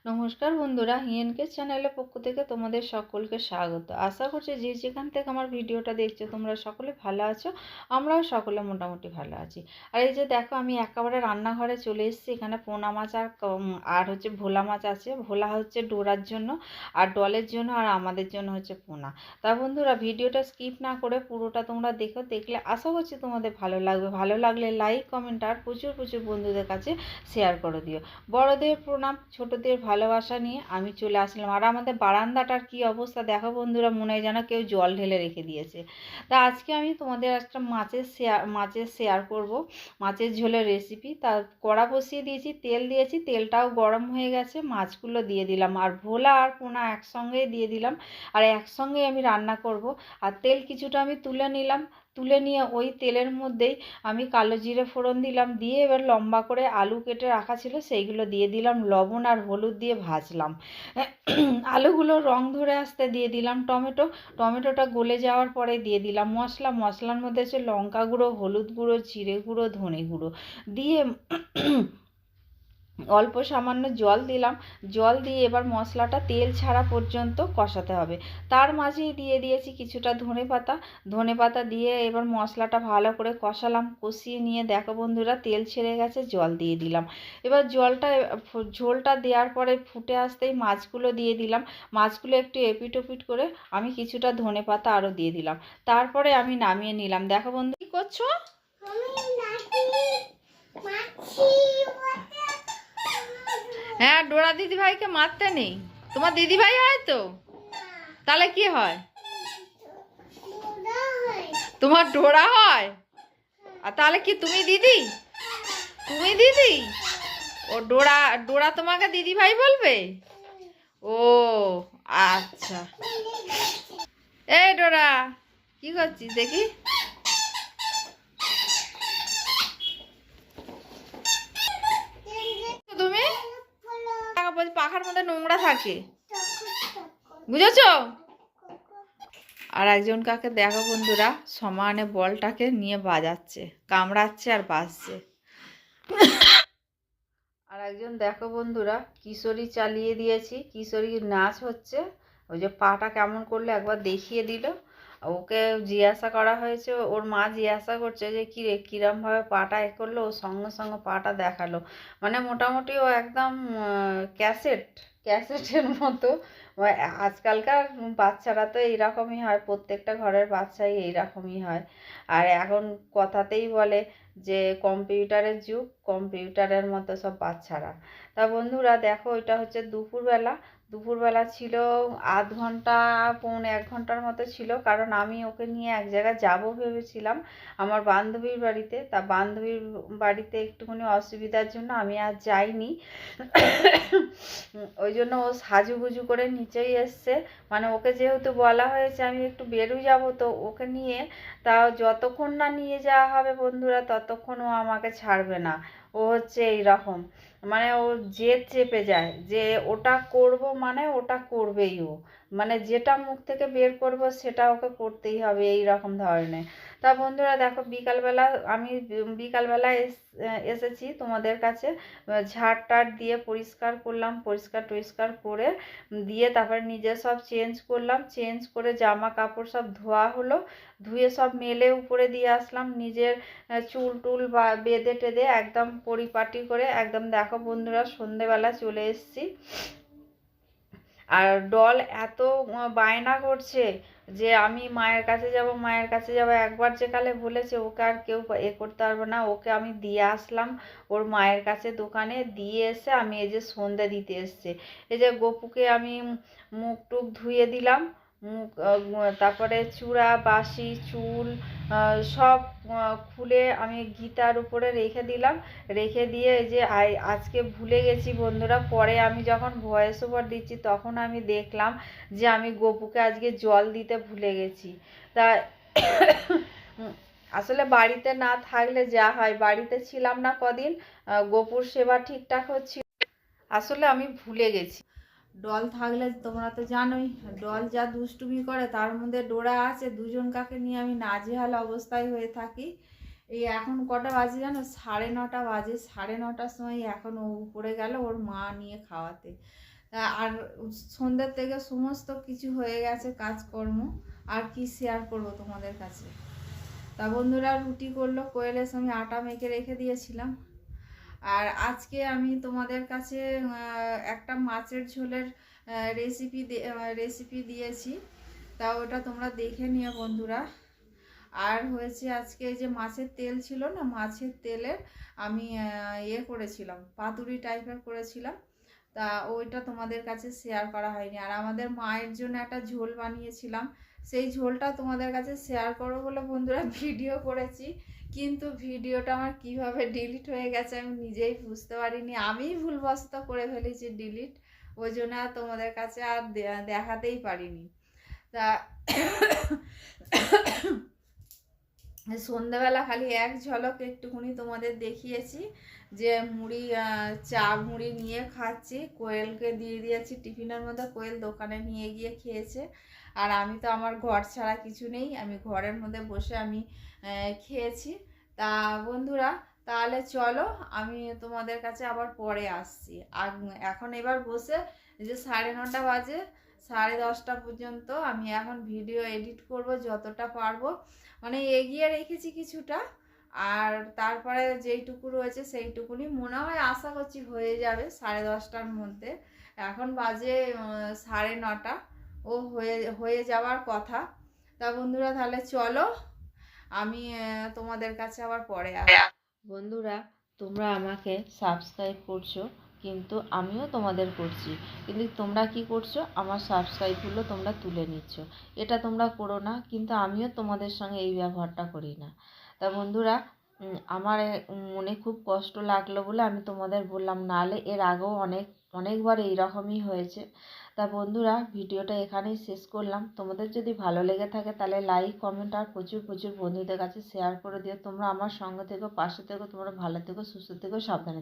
নমস্কার বন্ধুরা, হিএনকে চ্যানেলের পক্ষ থেকে তোমাদের সকলকে স্বাগত। আশা করছি যে যেখান থেকে আমার ভিডিওটা দেখছো তোমরা সকলে ভালো আছো। আমরাও সকলে মোটামুটি ভালো আছি। আর এই যে দেখো, আমি একেবারে রান্নাঘরে চলে এসেছি। এখানে পোনা মাছ আর হচ্ছে ভোলা মাছ আছে। ভোলা হচ্ছে ডোরার জন্য, আর ডলের জন্য, আর আমাদের জন্য হচ্ছে পোনা। তা বন্ধুরা, ভিডিওটা স্কিপ না করে পুরোটা তোমরা দেখো। দেখলে আশা করছি তোমাদের ভালো লাগবে। ভালো লাগলে লাইক, কমেন্ট আর প্রচুর প্রচুর বন্ধুদের কাছে শেয়ার করে দিও। বড়দের প্রণাম, ছোটদের ভালোবাসা নিয়ে আমি চলে আসলাম। আর আমাদের বারান্দাটার কি অবস্থা দেখো বন্ধুরা, মনে হয় যেন কেউ জল ঢেলে রেখে দিয়েছে। তা আজকে আমি তোমাদের একটা মাছের শেয়ার করব, মাছের ঝোলের রেসিপি। তা কড়া বসিয়ে দিয়েছি, তেল দিয়েছি, তেলটাও গরম হয়ে গেছে। মাছগুলো দিয়ে দিলাম, আর ভোলা আর পোনা একসঙ্গে দিয়ে দিলাম, আর একসঙ্গে আমি রান্না করব। আর তেল কিছুটা আমি তুলে নিলাম, তুলে নিয়ে ওই তেলের মধ্যেই আমি কালো জিরে ফোড়ন দিলাম, দিয়ে এবার লম্বা করে আলু কেটে রাখা ছিল সেইগুলো দিয়ে দিলাম, লবণ আর হলুদ দিয়ে ভাজলাম। আলুগুলো রং ধরে আসতে দিয়ে দিলাম টমেটোটা গলে যাওয়ার পরে দিয়ে দিলাম মশলার মধ্যে হচ্ছে লঙ্কা গুঁড়ো, হলুদ গুঁড়ো, জিরে গুঁড়ো, ধনে গুঁড়ো দিয়ে অল্প সামান্য জল দিলাম। জল দিয়ে এবার মশলাটা তেল ছাড়া পর্যন্ত কষাতে হবে। তার মাঝেই দিয়ে দিয়েছি কিছুটা ধনেপাতা দিয়ে এবার মশলাটা ভালো করে কষালাম। কষিয়ে নিয়ে দেখো বন্ধুরা, তেল ছেড়ে গেছে, জল দিয়ে দিলাম। এবার ঝোলটা দেওয়ার পরে ফুটে আসতেই মাছগুলো দিয়ে দিলাম। মাছগুলো একটু এপিট ওপিট করে আমি কিছুটা ধনেপাতা আরও দিয়ে দিলাম। তারপরে আমি নামিয়ে নিলাম। দেখো বন্ধু, কি করছো? হ্যাঁ, ডোরা দিদিভাইকে মারতে নেই। তোমার দিদিভাই হয় তো? তাহলে কি হয়? তোমার ডোরা হয়। আর তাহলে কি তুমি দিদি? তুমি দিদি? ও ডোরা ডোরা তোমাকে দিদিভাই বলবে? ও আচ্ছা। এই ডোরা, কি করছিস দেখি? তুমি পাখার মধ্যে নোংরা থাকে, বুঝেছো? আর একজন কাকে দেখো বন্ধুরা, সমানে বলটাকে নিয়ে বাজাচ্ছে, কামড়াচ্ছে আর বাজছে। আর একজন দেখো বন্ধুরা, কিশোরী চালিয়ে দিয়েছি, কিশোরীর নাচ হচ্ছে। ওই যে পাটা কেমন করলে একবার দেখিয়ে দিল। ওকে জিজ্ঞাসা করা হয়েছে, ওর মা জিজ্ঞাসা করছে যে কী রে, কীরমভাবে পাটা এ করলো। ও সঙ্গে সঙ্গে পাটা দেখালো। মানে মোটামুটি ও একদম ক্যাসেটের মতো। আজকালকার বাচ্চারা তো এইরকমই হয়, প্রত্যেকটা ঘরের বাচ্চাই এইরকমই হয়। আর এখন কথাতেই বলে যে কম্পিউটারের যুগ, কম্পিউটারের মতো সব বাচ্চারা। তা বন্ধুরা দেখো, এটা হচ্ছে দুপুরবেলা ছিল। আধ ঘন্টা, পৌনে 1 ঘন্টার মতো ছিল, কারণ আমি ওকে নিয়ে এক জায়গায় যাবো ভেবেছিলাম, আমার বান্ধবীর বাড়িতে। তা বান্ধবীর বাড়িতে একটুখানি অসুবিধার জন্য আমি আর যাইনি। ওই জন্য ও সাজুগুজু করে নিচেই এসছে। মানে ওকে যেহেতু বলা হয়েছে আমি একটু বেরোয় যাবো, তো ওকে নিয়ে তাও যতক্ষণ না নিয়ে যাওয়া হবে বন্ধুরা, ততক্ষণ ও আমাকে ছাড়বে না। ও হচ্ছে এইরকম, মানে ও জেদ চেপে যায় যে ওটা করব, মানে ওটা করবেই ও। মানে যেটা মুখ থেকে বের করব সেটা ওকে করতেই হবে, এই রকম ধরনের। তা বন্ধুরা দেখো, আমি বিকালবেলা এসেছি তোমাদের কাছে। ঝাড় টাড় দিয়ে পরিষ্কার করলাম, পরিষ্কার টরিষ্কার করে দিয়ে তারপরে নিজে সব চেঞ্জ করলাম। চেঞ্জ করে জামা কাপড় সব ধোয়া হলো। ধুয়ে সব মেলে উপরে দিয়ে আসলাম। নিজের চুল টুল বা বেঁধে টেঁধে একদম পরিপাটি করে একদম দেখো বন্ধুরা, সন্ধেবেলা চলে এসেছি। আর ডল এত বায়না করছে যে আমি মায়ের কাছে যাব। একবার যে কালে বলেছে, ওকে আর কেউ এ করতে পারবে না। ওকে আমি দিয়ে আসলাম ওর মায়ের কাছে, দোকানে দিয়ে এসে আমি এই যে সন্ধে দিতে এসছে। এই যে গপুকে আমি মুখ টুক ধুয়ে দিলাম। তারপরে চূড়া, বাসি, চুল সব খুলে আমি গীতার উপরে রেখে দিলাম। রেখে দিয়ে এই যে আজকে ভুলে গেছি বন্ধুরা, পরে আমি যখন ভয়েস ওভার দিচ্ছি তখন আমি দেখলাম যে আমি গপুকে আজকে জল দিতে ভুলে গেছি। তা আসলে বাড়িতে না থাকলে যা হয়, বাড়িতে ছিলাম না কদিন, গপুর সেবা ঠিকঠাক হচ্ছিল, আসলে আমি ভুলে গেছি। ডল থাকলে তোমরা তো জানোই, ডল যা দুষ্টুমি করে, তার মধ্যে ডোরা আছে। দুজন কাকে নিয়ে আমি নাজেহাল অবস্থায় হয়ে থাকি। এই এখন কটা বাজে জানো? 9:30 বাজে। 9:30টার সময় এখন ও উপরে গেল ওর মা নিয়ে খাওয়াতে। আর সন্ধ্যের থেকে সমস্ত কিছু হয়ে গেছে কাজকর্ম, আর কি শেয়ার করব তোমাদের কাছে। তা বন্ধুরা রুটি করলো, কোয়েলের সঙ্গে আটা মেখে রেখে দিয়েছিলাম। আর আজকে আমি তোমাদের কাছে একটা মাছের ঝোলের রেসিপি দিয়েছি, তা ওটা তোমরা দেখে নিও বন্ধুরা। আর হয়েছে আজকে যে মাছের তেল ছিল না, মাছের তেলের আমি করেছিলাম, পাতুরি টাইপের করেছিলাম, তা ওইটা তোমাদের কাছে শেয়ার করা হয়নি। আর আমাদের মায়ের জন্য একটা ঝোল বানিয়েছিলাম, সেই ঝোলটা তোমাদের কাছে শেয়ার করবো বলে বন্ধুরা ভিডিও করেছি, কিন্তু ভিডিওটা আমার কিভাবে ডিলিট হয়ে গেছে আমি নিজেই বুঝতে পারিনি। আমিই ভুলবশত করে ফেলেছি ডিলিট, ওই জন্য আর তোমাদের কাছে আর দেখাতেই পারিনি। তা সন্ধ্যাবেলা খালি এক ঝলক একটুখানি তোমাদের দেখিয়েছি যে মুড়ি নিয়ে খাচ্ছি, কোয়েলকে দিয়ে দিয়েছি টিফিনের মধ্যে, কোয়েল দোকানে নিয়ে গিয়ে খেয়েছে। আর আমি তো আমার ঘর ছাড়া কিছু নেই, আমি ঘরের মধ্যে বসে আমি খেয়েছি। তা বন্ধুরা তাহলে চলো আমি তোমাদের কাছে আবার পরে আসছি। আর এখন এবার বসে যে 9:30 বাজে, 10:30 পর্যন্ত আমি এখন ভিডিও এডিট করব যতটা পারবো, মানে এগিয়ে রেখেছি কিছুটা, আর তারপরে যেইটুকু রয়েছে সেইটুকুনি মনে হয় আশা করছি হয়ে যাবে 10:30টার মধ্যে। এখন বাজে 9:30, ও হয়ে যাওয়ার কথা। তা বন্ধুরা তাহলে চলো আমি তোমাদের কাছে আবার পরে আসি। বন্ধুরা তোমরা আমাকে সাবস্ক্রাইব করছো, কিন্তু আমিও তোমাদের করছি, কিন্তু তোমরা কি করছো, আমার সাবস্ক্রাইবগুলো তোমরা তুলে নিচ্ছ। এটা তোমরা করো না, কিন্তু আমিও তোমাদের সঙ্গে এই ব্যবহারটা করি না। তা বন্ধুরা আমার মনে খুব কষ্ট লাগলো বলে আমি তোমাদের বললাম, নাহলে এর আগেও অনেকবার এইরকমই হয়েছে। তা বন্ধুরা ভিডিওটা এখানেই শেষ করলাম। তোমাদের যদি ভালো লেগে থাকে তাহলে লাইক কমেন্ট আর প্রচুর প্রচুর বন্ধুদের কাছে শেয়ার করে দিও। তোমরা আমার সঙ্গে থেকো, পাশে থেকো, তোমরা ভালো থেকো, সুস্থ থেকো, সাবধানে।